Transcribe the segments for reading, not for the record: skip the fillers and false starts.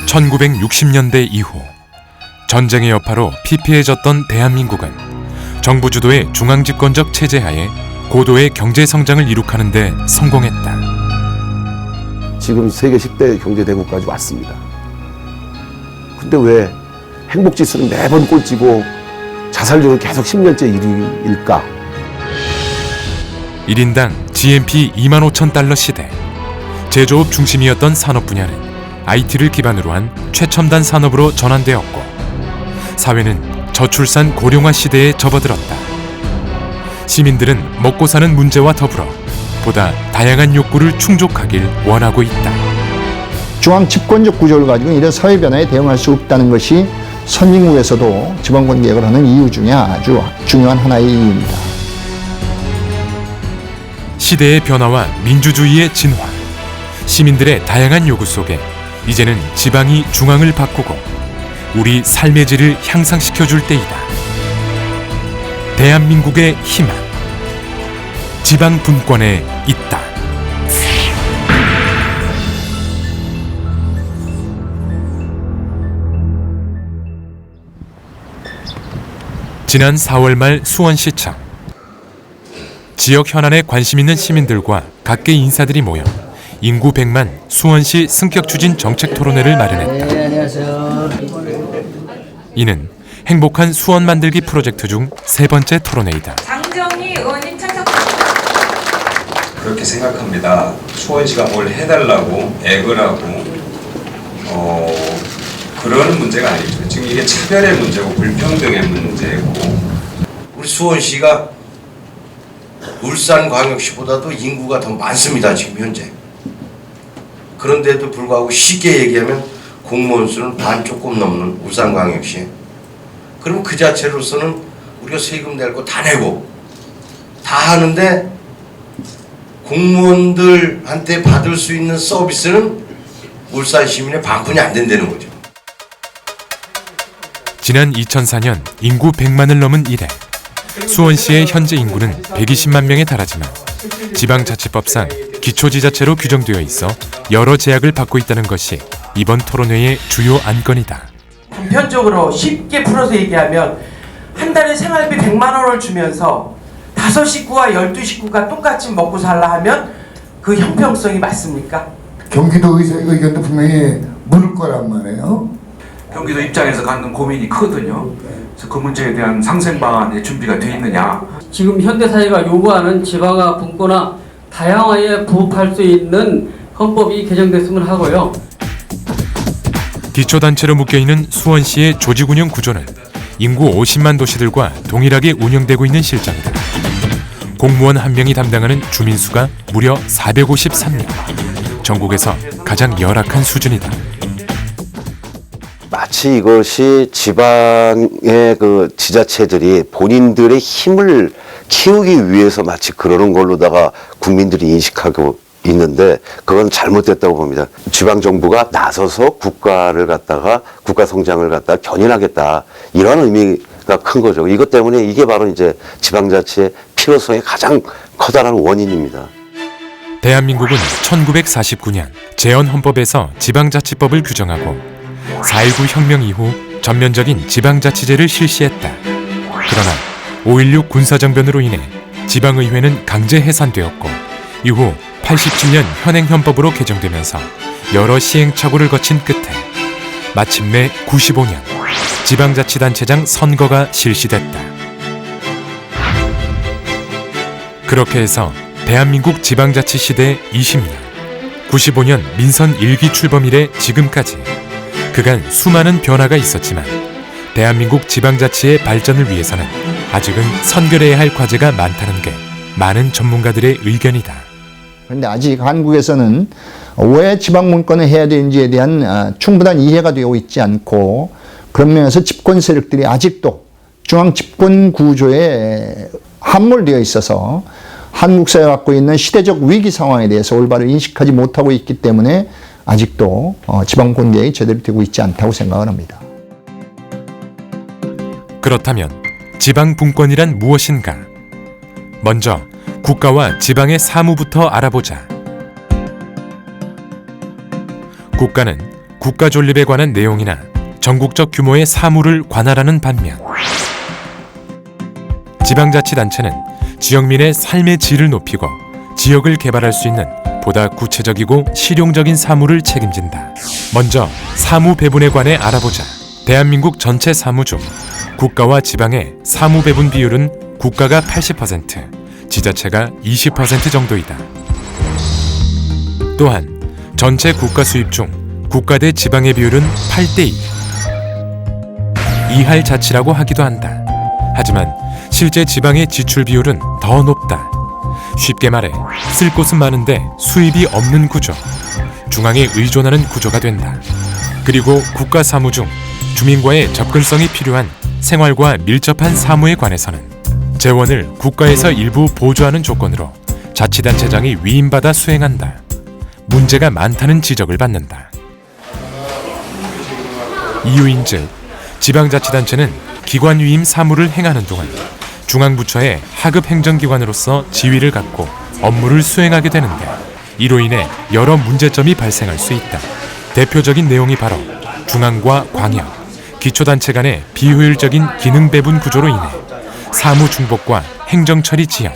1960년대 이후 전쟁의 여파로 피폐해졌던 대한민국은 정부 주도의 중앙집권적 체제하에 고도의 경제 성장을 이룩하는 데 성공했다. 지금 세계 10대 경제대국까지 왔습니다. 근데 왜 행복지수는 매번 꼴찌고 자살률은 계속 10년째 1위일까? 1인당 GNP 25,000달러 시대, 제조업 중심이었던 산업 분야는 IT를 기반으로 한 최첨단 산업으로 전환되었고, 사회는 저출산 고령화 시대에 접어들었다. 시민들은 먹고 사는 문제와 더불어 보다 다양한 욕구를 충족하길 원하고 있다. 중앙 집권적 구조를 가지고 이런 사회 변화에 대응할 수 없다는 것이 선진국에서도 지방권 개혁을 하는 이유 중에 아주 중요한 하나의 이유입니다. 시대의 변화와 민주주의의 진화, 시민들의 다양한 요구 속에 이제는 지방이 중앙을 바꾸고 우리 삶의 질을 향상시켜줄 때이다. 대한민국의 희망, 지방 분권에 있다. 지난 4월 말 수원시청. 지역 현안에 관심 있는 시민들과 각계 인사들이 모여 인구 100만 수원시 승격 추진 정책 토론회를 마련했다. 네, 안녕하세요. 이는 행복한 수원 만들기 프로젝트 중 세 번째 토론회이다. 장정희 의원님 참석. 그렇게 생각합니다. 수원시가 뭘 해달라고 애걸 하고 그런 문제가 아니죠. 지금 이게 차별의 문제고 불평등의 문제고, 우리 수원시가 울산광역시보다도 인구가 더 많습니다. 지금 현재. 그런데도 불구하고 쉽게 얘기하면 공무원 수는 반 조금 넘는 울산광역시. 그럼 그 자체로서는 우리가 세금 낼 거 다 내고 다 하는데 공무원들한테 받을 수 있는 서비스는 울산 시민의 반푼이 안 된다는 거죠. 지난 2004년 인구 100만을 넘은 이래 수원시의 현재 인구는 120만 명에 달하지만 지방자치법상 기초지자체로 규정되어 있어 여러 제약을 받고 있다는 것이 이번 토론회의 주요 안건이다. 단편적으로 쉽게 풀어서 얘기하면 한 달에 생활비 100만 원을 주면서 5식구와 12식구가 똑같이 먹고 살라 하면 그 형평성이 맞습니까? 경기도 의견도 분명히 물을 거란 말이에요. 경기도 입장에서 갖는 고민이 크거든요. 그래서 그 문제에 대한 상생 방안의 준비가 돼 있느냐. 지금 현대사회가 요구하는 지방화 분권화 다양화에 부합할 수 있는 헌법이 개정됐으면 하고요. 기초단체로 묶여있는 수원시의 조직운영 구조는 인구 50만 도시들과 동일하게 운영되고 있는 실정이다. 공무원 한 명이 담당하는 주민수가 무려 453명. 전국에서 가장 열악한 수준이다. 마치 이것이 지방의 그 지자체들이 본인들의 힘을 키우기 위해서 마치 그러는 걸로다가 국민들이 인식하고 있는데, 그건 잘못됐다고 봅니다. 지방정부가 나서서 국가를 갖다가 국가 성장을 갖다가 견인하겠다, 이런 의미가 큰 거죠. 이것 때문에 이게 바로 이제 지방자치의 필요성의 가장 커다란 원인입니다. 대한민국은 1949년 재헌헌법에서 지방자치법을 규정하고 4.19 혁명 이후 전면적인 지방자치제를 실시했다. 그러나 5.16 군사정변으로 인해 지방의회는 강제 해산되었고, 이후 87년 현행헌법으로 개정되면서 여러 시행착오를 거친 끝에 마침내 95년 지방자치단체장 선거가 실시됐다. 그렇게 해서 대한민국 지방자치 시대 20년, 95년 민선 1기 출범 이래 지금까지 그간 수많은 변화가 있었지만 대한민국 지방자치의 발전을 위해서는 아직은 선결해야 할 과제가 많다는 게 많은 전문가들의 의견이다. 그런데 아직 한국에서는 왜 지방분권을 해야 되는지에 대한 충분한 이해가 되고 있지 않고, 그런 면에서 집권 세력들이 아직도 중앙 집권 구조에 함몰되어 있어서 한국 사회가 갖고 있는 시대적 위기 상황에 대해서 올바로 인식하지 못하고 있기 때문에 아직도 지방권 개혁이 제대로 되고 있지 않다고 생각을 합니다. 그렇다면 지방분권이란 무엇인가? 먼저 국가와 지방의 사무부터 알아보자. 국가는 국가 존립에 관한 내용이나 전국적 규모의 사무를 관할하는 반면 지방자치단체는 지역민의 삶의 질을 높이고 지역을 개발할 수 있는 보다 구체적이고 실용적인 사무를 책임진다. 먼저 사무 배분에 관해 알아보자. 대한민국 전체 사무 중 국가와 지방의 사무 배분 비율은 국가가 80%, 지자체가 20% 정도이다. 또한 전체 국가 수입 중 국가 대 지방의 비율은 8대2. 이할자치라고 하기도 한다. 하지만 실제 지방의 지출 비율은 더 높다. 쉽게 말해 쓸 곳은 많은데 수입이 없는 구조, 중앙에 의존하는 구조가 된다. 그리고 국가 사무 중 주민과의 접근성이 필요한 생활과 밀접한 사무에 관해서는 재원을 국가에서 일부 보조하는 조건으로 자치단체장이 위임받아 수행한다. 문제가 많다는 지적을 받는다. 이유인즉 지방자치단체는 기관 위임 사무를 행하는 동안 중앙부처의 하급 행정기관으로서 지위를 갖고 업무를 수행하게 되는데 이로 인해 여러 문제점이 발생할 수 있다. 대표적인 내용이 바로 중앙과 광역, 기초단체 간의 비효율적인 기능 배분 구조로 인해 사무 중복과 행정처리 지연,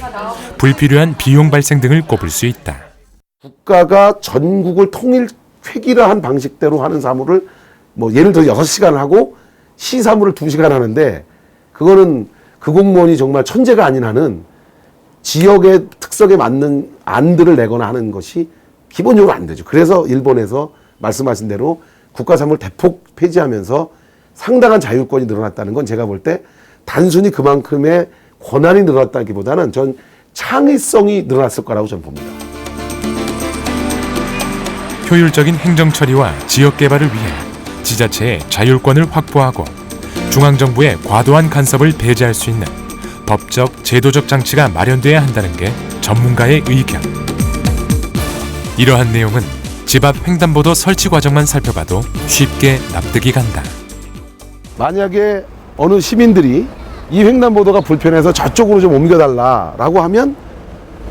불필요한 비용 발생 등을 꼽을 수 있다. 국가가 전국을 통일 획일화한 방식대로 하는 사무를 예를 들어 6시간 하고 시사무를 2시간 하는데 그거는 그 공무원이 정말 천재가 아닌 한은 지역의 특성에 맞는 안들을 내거나 하는 것이 기본적으로 안 되죠. 그래서 일본에서 말씀하신 대로 국가사무를 대폭 폐지하면서 상당한 자율권이 늘어났다는 건 제가 볼 때 단순히 그만큼의 권한이 늘어났다기보다는 전 창의성이 늘어났을 거라고 저는 봅니다. 효율적인 행정처리와 지역개발을 위해 지자체의 자율권을 확보하고 중앙정부의 과도한 간섭을 배제할 수 있는 법적, 제도적 장치가 마련돼야 한다는 게 전문가의 의견. 이러한 내용은 집 앞 횡단보도 설치 과정만 살펴봐도 쉽게 납득이 간다. 만약에 어느 시민들이 이 횡단보도가 불편해서 저쪽으로 좀 옮겨달라라고 하면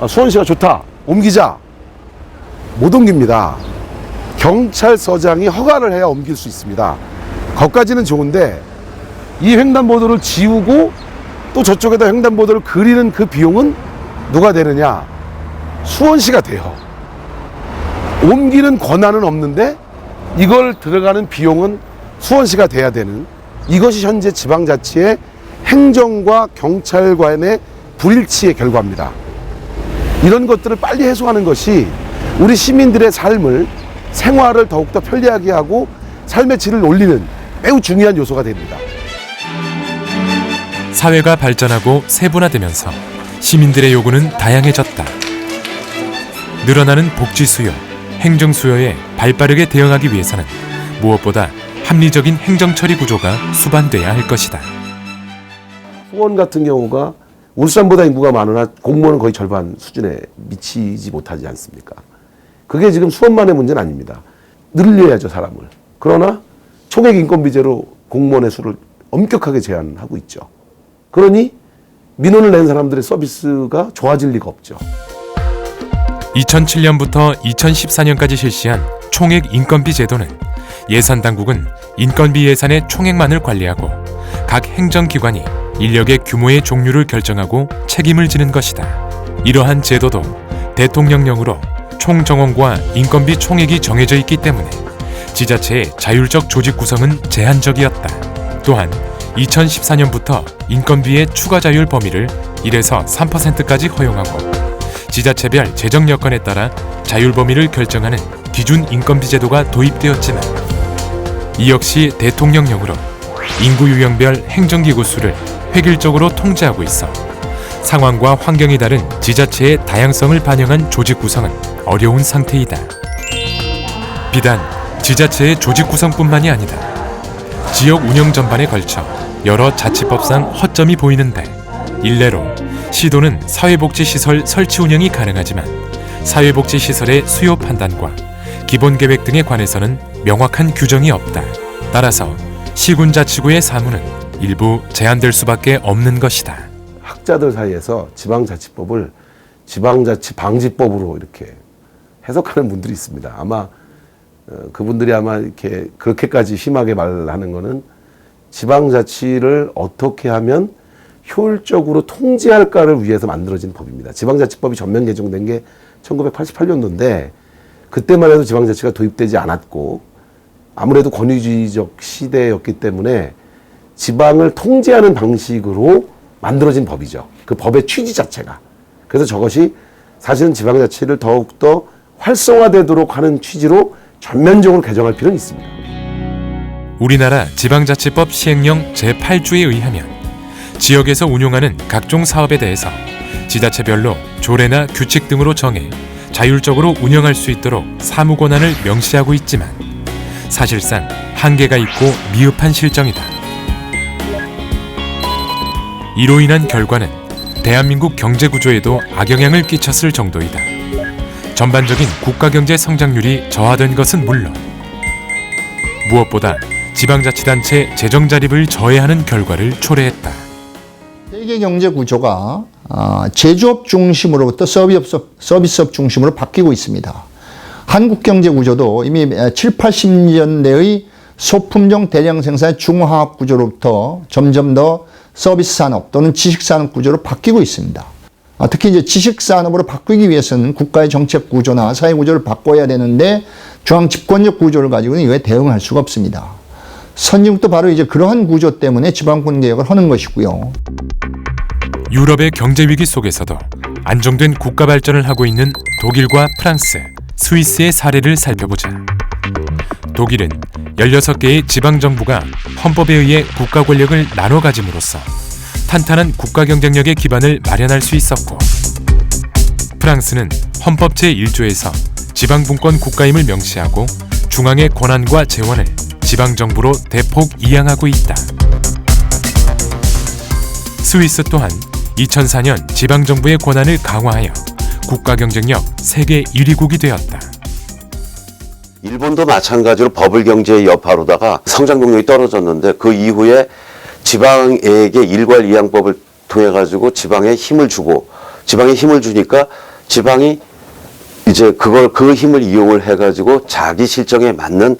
수원시가 좋다, 옮기자. 못 옮깁니다. 경찰서장이 허가를 해야 옮길 수 있습니다. 거기까지는 좋은데 이 횡단보도를 지우고 또 저쪽에다 횡단보도를 그리는 그 비용은 누가 되느냐? 수원시가 돼요. 옮기는 권한은 없는데 이걸 들어가는 비용은 수원시가 돼야 되는, 이것이 현재 지방자치의 행정과 경찰 간의 불일치의 결과입니다. 이런 것들을 빨리 해소하는 것이 우리 시민들의 삶을, 생활을 더욱더 편리하게 하고 삶의 질을 올리는 매우 중요한 요소가 됩니다. 사회가 발전하고 세분화되면서 시민들의 요구는 다양해졌다. 늘어나는 복지 수요, 행정 수요에 발빠르게 대응하기 위해서는 무엇보다 합리적인 행정처리 구조가 수반돼야 할 것이다. 수원 같은 경우가 울산보다 인구가 많으나 공무원은 거의 절반 수준에 미치지 못하지 않습니까? 그게 지금 수원만의 문제는 아닙니다. 늘려야죠, 사람을. 그러나 총액 인건비제로 공무원의 수를 엄격하게 제한하고 있죠. 그러니 민원을 낸 사람들의 서비스가 좋아질 리가 없죠. 2007년부터 2014년까지 실시한 총액 인건비 제도는 예산 당국은 인건비 예산의 총액만을 관리하고 각 행정기관이 인력의 규모의 종류를 결정하고 책임을 지는 것이다. 이러한 제도도 대통령령으로 총정원과 인건비 총액이 정해져 있기 때문에 지자체의 자율적 조직 구성은 제한적이었다. 또한 2014년부터 인건비의 추가 자율 범위를 1에서 3%까지 허용하고 지자체별 재정 여건에 따라 자율 범위를 결정하는 기준 인건비 제도가 도입되었지만 이 역시 대통령령으로 인구 유형별 행정기구 수를 획일적으로 통제하고 있어 상황과 환경이 다른 지자체의 다양성을 반영한 조직 구성은 어려운 상태이다. 비단 지자체의 조직 구성뿐만이 아니다. 지역 운영 전반에 걸쳐 여러 자치법상 허점이 보이는데 일례로 시도는 사회복지시설 설치 운영이 가능하지만 사회복지시설의 수요 판단과 기본계획 등에 관해서는 명확한 규정이 없다. 따라서 시군자치구의 사무는 일부 제한될 수밖에 없는 것이다. 학자들 사이에서 지방자치법을 지방자치 방지법으로 이렇게 해석하는 분들이 있습니다. 아마 그분들이 아마 이렇게 그렇게까지 심하게 말하는 거는 지방자치를 어떻게 하면 효율적으로 통제할까를 위해서 만들어진 법입니다. 지방자치법이 전면 개정된 게 1988년도인데 그때만 해도 지방자치가 도입되지 않았고 아무래도 권위주의적 시대였기 때문에 지방을 통제하는 방식으로 만들어진 법이죠. 그 법의 취지 자체가. 그래서 저것이 사실은 지방자치를 더욱더 활성화되도록 하는 취지로 전면적으로 개정할 필요는 있습니다. 우리나라 지방자치법 시행령 제8조에 의하면 지역에서 운용하는 각종 사업에 대해서 지자체별로 조례나 규칙 등으로 정해 자율적으로 운영할 수 있도록 사무 권한을 명시하고 있지만 사실상 한계가 있고 미흡한 실정이다. 이로 인한 결과는 대한민국 경제 구조에도 악영향을 끼쳤을 정도이다. 전반적인 국가경제 성장률이 저하된 것은 물론 무엇보다 지방자치단체 재정 자립을 저해하는 결과를 초래했다. 세계 경제 구조가 제조업 중심으로부터 서비스업 중심으로 바뀌고 있습니다. 한국 경제 구조도 이미 7, 80년대의 소품종 대량 생산의 중화학 구조로부터 점점 더 서비스 산업 또는 지식 산업 구조로 바뀌고 있습니다. 특히 이제 지식 산업으로 바뀌기 위해서는 국가의 정책 구조나 사회 구조를 바꿔야 되는데 중앙 집권적 구조를 가지고는 이에 대응할 수가 없습니다. 선진국도 바로 이제 그러한 구조 때문에 지방권 개혁을 하는 것이고요. 유럽의 경제 위기 속에서도 안정된 국가 발전을 하고 있는 독일과 프랑스, 스위스의 사례를 살펴보자. 독일은 16개의 지방정부가 헌법에 의해 국가 권력을 나눠 가짐으로써 탄탄한 국가 경쟁력의 기반을 마련할 수 있었고, 프랑스는 헌법 제1조에서 지방분권 국가임을 명시하고 중앙의 권한과 재원을 지방정부로 대폭 이양하고 있다. 스위스 또한 2004년 지방정부의 권한을 강화하여 국가 경쟁력 세계 1위국이 되었다. 일본도 마찬가지로 버블 경제의 여파로다가 성장 동력이 떨어졌는데 그 이후에 지방에게 일괄 이양법을 통해 가지고 지방에 힘을 주고 지방에 힘을 주니까 지방이 이제 그 힘을 이용을 해 가지고 자기 실정에 맞는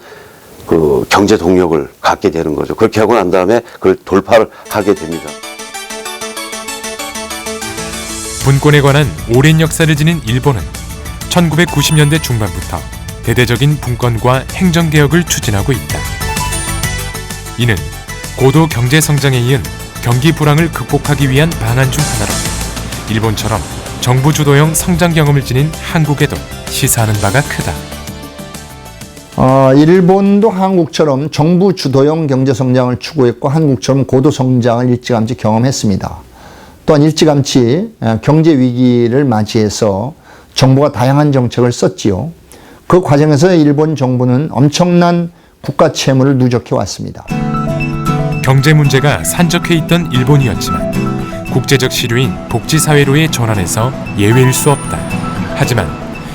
그 경제 동력을 갖게 되는 거죠. 그렇게 하고 난 다음에 그걸 돌파를 하게 됩니다. 분권에 관한 오랜 역사를 지닌 일본은 1990년대 중반부터 대대적인 분권과 행정개혁을 추진하고 있다. 이는 고도 경제 성장에 이은 경기 불황을 극복하기 위한 방안 중 하나로 일본처럼 정부 주도형 성장 경험을 지닌 한국에도 시사하는 바가 크다. 일본도 한국처럼 정부 주도형 경제 성장을 추구했고 한국처럼 고도 성장을 일찌감치 경험했습니다. 또한 일찌감치 경제 위기를 맞이해서 정부가 다양한 정책을 썼지요. 그 과정에서 일본 정부는 엄청난 국가 채무를 누적해 왔습니다. 경제 문제가 산적해 있던 일본이었지만 국제적 시류인 복지사회로의 전환에서 예외일 수 없다. 하지만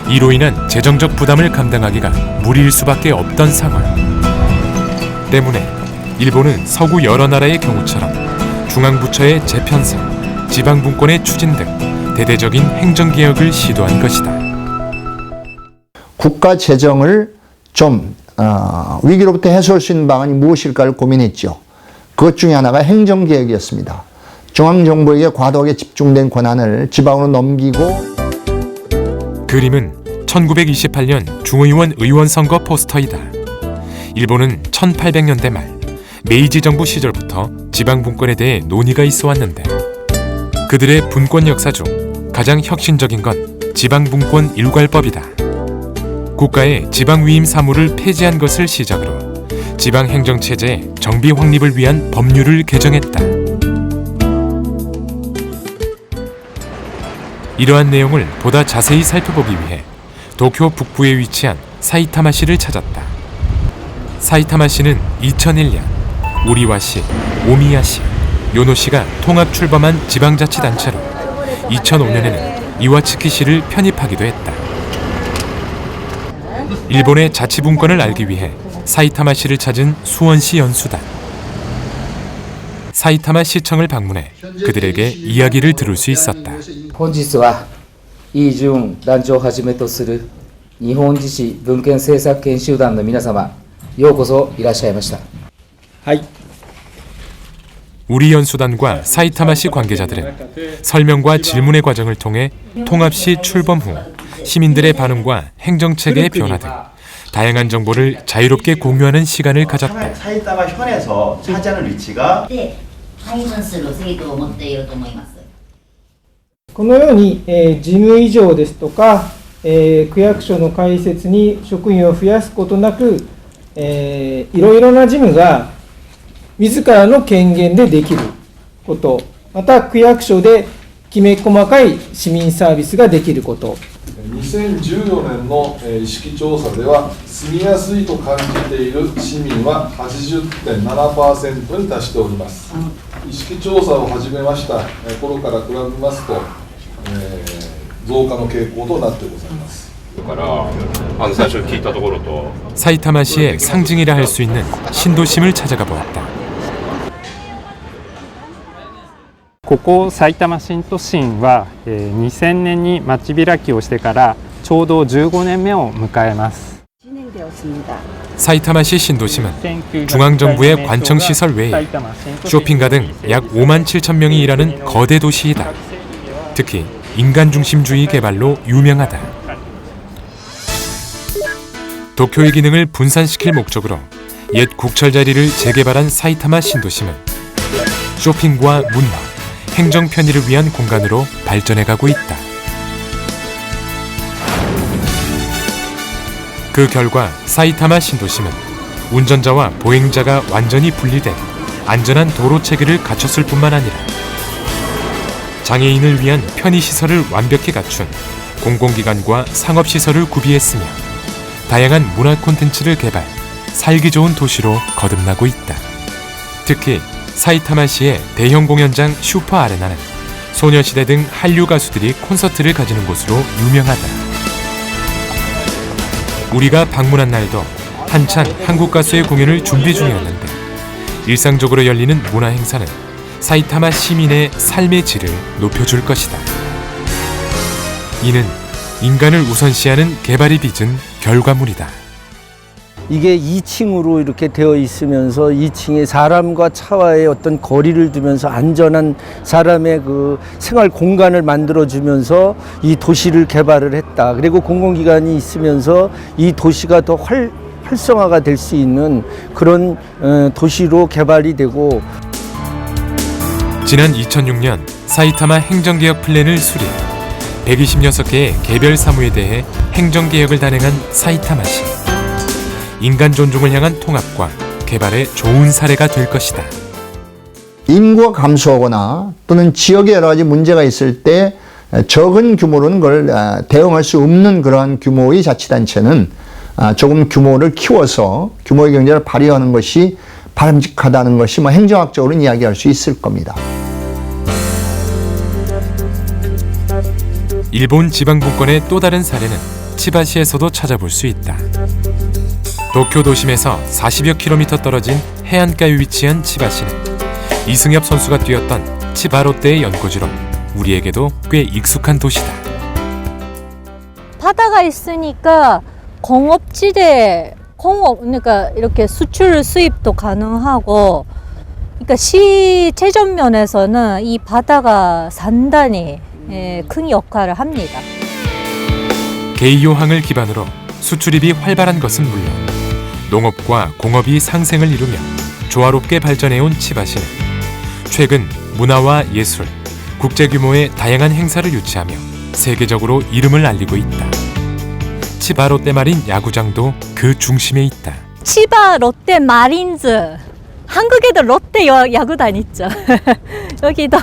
이로 인한 재정적 부담을 감당하기가 무리일 수밖에 없던 상황 때문에 일본은 서구 여러 나라의 경우처럼 중앙부처의 재편성, 지방분권의 추진 등 대대적인 행정개혁을 시도한 것이다. 국가 재정을 좀 위기로부터 해소할 수 있는 방안이 무엇일까를 고민했죠. 그것 중에 하나가 행정개혁이었습니다. 중앙정부에게 과도하게 집중된 권한을 지방으로 넘기고. 그림은 1928년 중의원 의원 선거 포스터이다. 일본은 1800년대 말 메이지 정부 시절부터 지방분권에 대해 논의가 있어 왔는데 그들의 분권 역사 중 가장 혁신적인 건 지방분권 일괄법이다. 국가의 지방위임 사무를 폐지한 것을 시작으로 지방행정체제의 정비 확립을 위한 법률을 개정했다. 이러한 내용을 보다 자세히 살펴보기 위해 도쿄 북부에 위치한 사이타마시를 찾았다. 사이타마시는 2001년 우리와시, 오미야시, 요노시가 통합 출범한 지방자치단체로 2005년에는 이와츠키시를 편입하기도 했다. 일본의 자치분권을 알기 위해 사이타마시를 찾은 수원시 연수단. 사이타마 시청을 방문해 그들에게 이야기를 들을 수 있었다. 本日はイ・ジュン団長をはじめとする日本自治文献政策研修団の皆様、ようこそいらっしゃいました。はい。 우리 연수단과 사이타마시 관계자들은 설명과 질문의 과정을 통해 통합시 출범 후 시민들의 반응과 행정체계의 변화 등 다양한 정보를 자유롭게 공유하는 시간을 가졌다. 사이타마 현에서 차지하는 위치가 このように、事務異常ですとか、区役所の開設に職員を増やすことなく、いろいろな事務が自らの権限でできること、また区役所できめ細かい市民サービスができること。2014年の意識調査では、住みやすいと感じている市民は 80.7% に達しております。意識調査を始めました頃から比べますと、増加の傾向となってございます。 사이타마시의 상징이라 할 수 있는 신도심을 찾아가 보았다. ここさいたま新都心は、2000年に町開きをしてからちょうど15年目を迎えます。 사이타마시 신도심은 중앙정부의 관청시설 외에 쇼핑가 등 약 5만 7천 명이 일하는 거대 도시이다. 특히 인간중심주의 개발로 유명하다. 도쿄의 기능을 분산시킬 목적으로 옛 국철 자리를 재개발한 사이타마 신도심은 쇼핑과 문화, 행정 편의를 위한 공간으로 발전해가고 있다. 그 결과 사이타마 신도심은 운전자와 보행자가 완전히 분리된 안전한 도로 체계를 갖췄을 뿐만 아니라 장애인을 위한 편의시설을 완벽히 갖춘 공공기관과 상업시설을 구비했으며 다양한 문화 콘텐츠를 개발, 살기 좋은 도시로 거듭나고 있다. 특히 사이타마시의 대형 공연장 슈퍼 아레나는 소녀시대 등 한류 가수들이 콘서트를 가지는 곳으로 유명하다. 우리가 방문한 날도 한창 한국 가수의 공연을 준비 중이었는데 일상적으로 열리는 문화 행사는 사이타마 시민의 삶의 질을 높여줄 것이다. 이는 인간을 우선시하는 개발이 빚은 결과물이다. 이게 2층으로 이렇게 되어 있으면서 2층에 사람과 차와의 어떤 거리를 두면서 안전한 사람의 그 생활 공간을 만들어주면서 이 도시를 개발을 했다. 그리고 공공기관이 있으면서 이 도시가 더 활성화가 될 수 있는 그런 도시로 개발이 되고. 지난 2006년 사이타마 행정개혁 플랜을 수립, 126개의 개별 사무에 대해 행정개혁을 단행한 사이타마시. 인간 존중을 향한 통합과 개발의 좋은 사례가 될 것이다. 인구가 감소하거나 또는 지역에 여러 가지 문제가 있을 때 적은 규모로는 그걸 대응할 수 없는 그러한 규모의 자치단체는 조금 규모를 키워서 규모의 경제를 발휘하는 것이 바람직하다는 것이 행정학적으로는 이야기할 수 있을 겁니다. 일본 지방분권의 또 다른 사례는 치바시에서도 찾아볼 수 있다. 도쿄 도심에서 40여 킬로미터 떨어진 해안가에 위치한 치바시는 이승엽 선수가 뛰었던 치바 롯데의 연고지로 우리에게도 꽤 익숙한 도시다. 바다가 있으니까 공업지대, 그러니까 이렇게 수출 수입도 가능하고, 그러니까 시 재정 면에서는 이 바다가 상당히 큰 역할을 합니다. 게이요항을 기반으로 수출입이 활발한 것은 물론 농업과 공업이 상생을 이루며 조화롭게 발전해온 치바시는 최근 문화와 예술, 국제 규모의 다양한 행사를 유치하며 세계적으로 이름을 알리고 있다. 치바 롯데 마린 야구장도 그 중심에 있다. 치바 롯데 마린즈, 한국에도 롯데 야구단 있죠. 여기도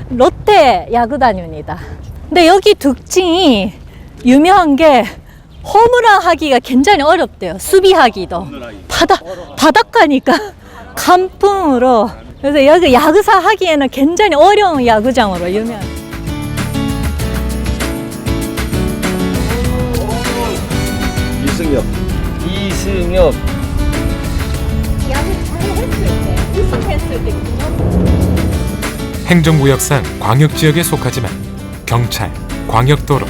롯데 야구단입니다. 근데 여기 특징이 유명한 게 홈런 하기가 굉장히 어렵대요. 수비하기도. 바닷가니까 강풍으로. 그래서 여기 야구사 하기에는 굉장히 어려운 야구장으로 유명. 이승엽. 행정구역상 광역지역에 속하지만 경찰, 광역도로,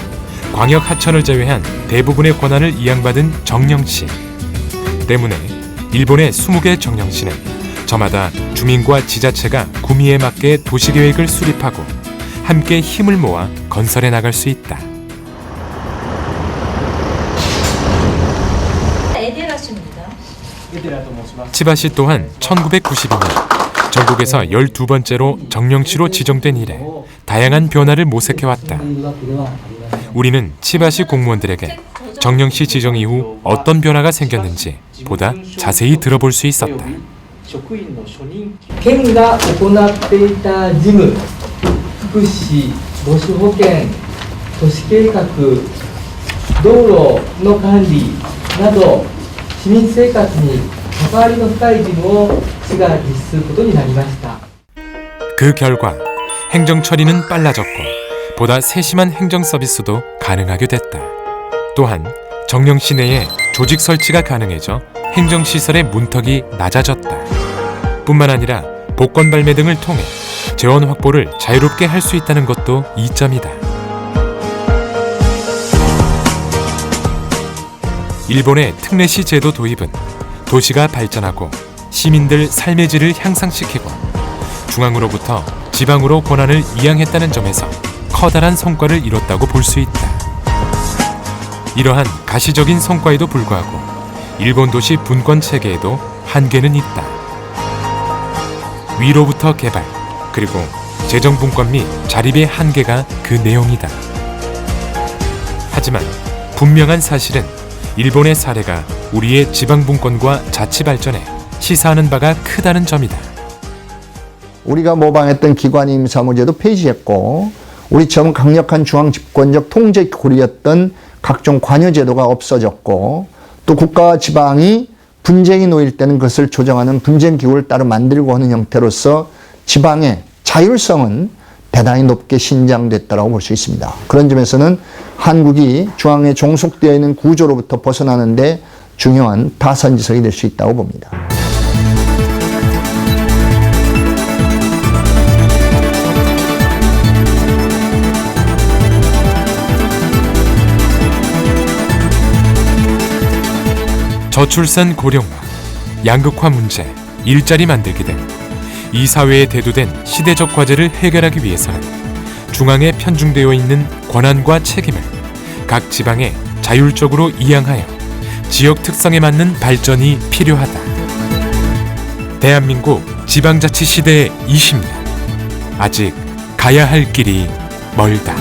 광역 하천을 제외한 대부분의 권한을 이양받은 정령시. 때문에 일본의 20개 정령시는 저마다 주민과 지자체가 구미에 맞게 도시계획을 수립하고 함께 힘을 모아 건설해 나갈 수 있다. 치바시 또한 1992년 전국에서 12번째로 정령시로 지정된 이래 다양한 변화를 모색해왔다. 우리는 치바시 공무원들에게 정령시 지정 이후 어떤 변화가 생겼는지 보다 자세히 들어볼 수 있었다. 県が行っていた事務、福祉、母子保健、都市計画、道路の管理など市民生活に関わりの深い事務を市が実施することになりました。 그 결과 행정 처리는 빨라졌고 보다 세심한 행정 서비스도 가능하게 됐다. 또한 정령시 내에 조직 설치가 가능해져 행정시설의 문턱이 낮아졌다. 뿐만 아니라 복권 발매 등을 통해 재원 확보를 자유롭게 할 수 있다는 것도 이점이다. 일본의 특례시 제도 도입은 도시가 발전하고 시민들 삶의 질을 향상시키고 중앙으로부터 지방으로 권한을 이양했다는 점에서 커다란 성과를 이뤘다고 볼 수 있다. 이러한 가시적인 성과에도 불구하고 일본 도시 분권 체계에도 한계는 있다. 위로부터 개발, 그리고 재정 분권 및 자립의 한계가 그 내용이다. 하지만 분명한 사실은 일본의 사례가 우리의 지방 분권과 자치 발전에 시사하는 바가 크다는 점이다. 우리가 모방했던 기관 임사무제도 폐지했고 우리처럼 강력한 중앙 집권적 통제 고리였던 각종 관여제도가 없어졌고 또 국가와 지방이 분쟁이 놓일 때는 그것을 조정하는 분쟁기구를 따로 만들고 하는 형태로서 지방의 자율성은 대단히 높게 신장됐다고 볼 수 있습니다. 그런 점에서는 한국이 중앙에 종속되어 있는 구조로부터 벗어나는 데 중요한 타선지석이 될 수 있다고 봅니다. 저출산 고령화, 양극화 문제, 일자리 만들기 등 이 사회에 대두된 시대적 과제를 해결하기 위해서는 중앙에 편중되어 있는 권한과 책임을 각 지방에 자율적으로 이양하여 지역 특성에 맞는 발전이 필요하다. 대한민국 지방자치 시대의 20년, 아직 가야 할 길이 멀다.